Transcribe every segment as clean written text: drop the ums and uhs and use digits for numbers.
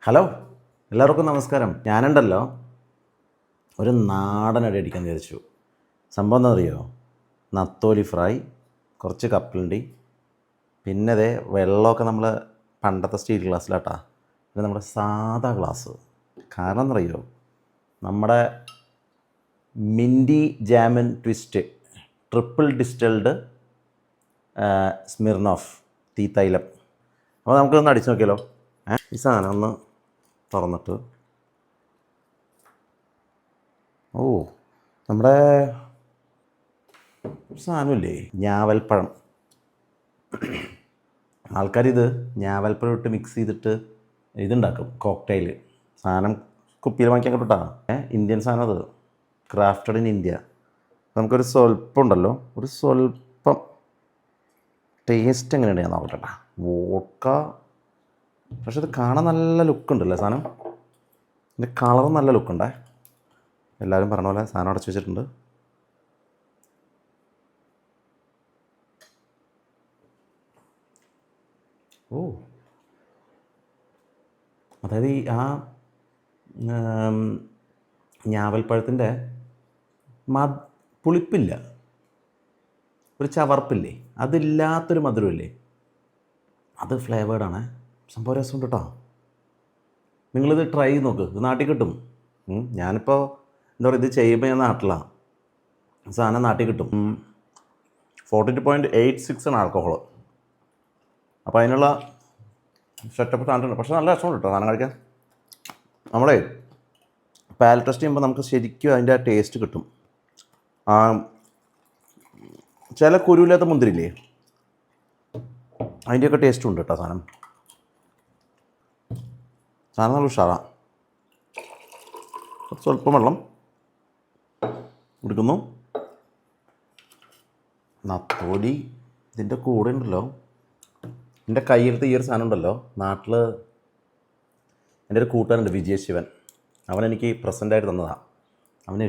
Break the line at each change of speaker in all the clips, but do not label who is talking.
Hello, എല്ലാവർക്കും നമസ്കാരം. ഞാനുണ്ടല്ലോ ഒരു നാടനടി അടിക്കാൻ വിചാരിച്ചു. സംഭവം എന്താ അറിയോ? നത്തോലി ഫ്രൈ, കുറച്ച് കപ്പലണ്ടി, പിന്നെ അതേ വെള്ളമൊക്കെ നമ്മൾ പണ്ടത്തെ സ്റ്റീൽ ഗ്ലാസ്സിലാട്ടാ, പിന്നെ നമ്മുടെ സാദാ ഗ്ലാസ്. കാരണം എന്നറിയോ, നമ്മുടെ മിൻറ്റി ജാമൻ ട്വിസ്റ്റ് ട്രിപ്പിൾ ഡിസ്റ്റൽഡ് സ്മിർനോഫ് തീത്തൈലം. അപ്പോൾ നമുക്കൊന്ന് അടിച്ചു നോക്കിയാലോ. ഈ സാധനം ഒന്ന് തുറന്നിട്ട്, നമ്മുടെ സാധനമില്ലേ, ഞാവൽപ്പഴം. ആൾക്കാരിത് ഞാവൽപ്പഴം ഇട്ട് മിക്സ് ചെയ്തിട്ട് ഇതുണ്ടാക്കും, കോക്ടെയിൽ. സാധനം കുപ്പിയിൽ വാങ്ങിക്കാൻ കിട്ടാ, ഇന്ത്യൻ സാധനം അത്, ക്രാഫ്റ്റഡ് ഇൻ ഇന്ത്യ. നമുക്കൊരു സ്വല്പം ഉണ്ടല്ലോ, ഒരു സ്വല്പം ടേസ്റ്റ് എങ്ങനെയാണ് ഞാൻ നോക്കട്ടെ. വോഡ്ക, പക്ഷെ ഇത് കാണാൻ നല്ല ലുക്കുണ്ടല്ലേ സാധനം. ഇതിൻ്റെ കളർ നല്ല ലുക്കുണ്ടേ. എല്ലാവരും പറഞ്ഞ പോലെ സാധനം അടച്ചു വെച്ചിട്ടുണ്ട്. അതായത് ഈ ഞാവൽപ്പഴത്തിൻ്റെ പുളിപ്പില്ല, ഒരു ചവർപ്പില്ലേ, അതില്ലാത്തൊരു മധുരമില്ലേ, അത് ഫ്ലേവേർഡാണ്. സംഭവം രസമുണ്ട് കേട്ടോ. നിങ്ങളിത് ട്രൈ ചെയ്ത് നോക്ക്, ഇത് നാട്ടിൽ കിട്ടും. ഞാനിപ്പോൾ എന്താ പറയുക, ഇത് ചെയ്യുമ്പോൾ ഞാൻ നാട്ടിലാണ്, സാധനം നാട്ടിൽ കിട്ടും. 42.86 ആണ് ആൽക്കഹോൾ. അപ്പോൾ അതിനുള്ള സെറ്റപ്പ് സാധനമുണ്ട്. പക്ഷേ നല്ല രസമുണ്ട് കേട്ടോ സാധനം കഴിക്കാൻ. നമ്മളെ പാലറ്റ് ടെസ്റ്റ് ചെയ്യുമ്പോൾ നമുക്ക് ശരിക്കും അതിൻ്റെ ആ ടേസ്റ്റ് കിട്ടും. ചില കുരുവില്ലാത്ത മുന്തിരില്ലേ, അതിൻ്റെയൊക്കെ ടേസ്റ്റും ഉണ്ട് കേട്ടോ സാധനം. സാധനം നല്ല ഉഷാറാണ്. സ്വല്പം വെള്ളം എടുക്കുന്നു. നത്തോലി ഇതിൻ്റെ കൂടെ ഉണ്ടല്ലോ. എൻ്റെ കയ്യിലത്തെ ഈ ഒരു സാധനം ഉണ്ടല്ലോ, നാട്ടിൽ എൻ്റെ ഒരു കൂട്ടുകാരുണ്ട്, വിജയശിവൻ. അവനെനിക്ക് പ്രസൻ്റായിട്ട് തന്നതാണ്. അവൻ്റെ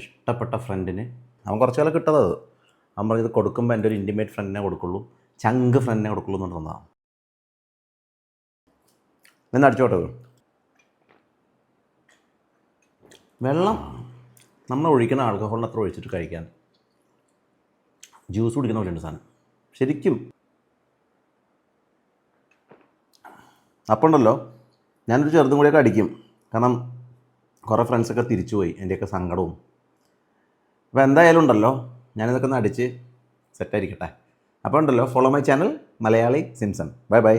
ഇഷ്ടപ്പെട്ട ഫ്രണ്ടിന്, അവൻ കുറച്ച് കാലം കിട്ടത്. അവൻ പറഞ്ഞത് കൊടുക്കുമ്പോൾ എൻ്റെ ഒരു ഇൻറ്റിമേറ്റ് ഫ്രണ്ടിനെ കൊടുക്കുള്ളൂ, ചങ്ക് ഫ്രണ്ടിനെ കൊടുക്കുള്ളൂ എന്ന് തന്നതാണ്. നിന്ന് അടിച്ചോട്ടെ. വെള്ളം നമ്മൾ ഒഴിക്കുന്ന ആൽക്കഹോളിന് അത്ര ഒഴിച്ചിട്ട് കഴിക്കാൻ ജ്യൂസ് കുടിക്കുന്ന പോലെയുണ്ട് സാധനം ശരിക്കും. അപ്പോൾ ഉണ്ടല്ലോ, ഞാനൊരു ചെറുതും കൂടിയൊക്കെ അടിക്കും. കാരണം കുറേ ഫ്രണ്ട്സൊക്കെ തിരിച്ചു പോയി, എൻ്റെയൊക്കെ സങ്കടവും. അപ്പോൾ എന്തായാലും ഉണ്ടല്ലോ, ഞാനിതൊക്കെ ഒന്ന് അടിച്ച് സെറ്റായിരിക്കട്ടെ. അപ്പോൾ ഉണ്ടല്ലോ, follow my channel Malayali Simpson. Bye bye.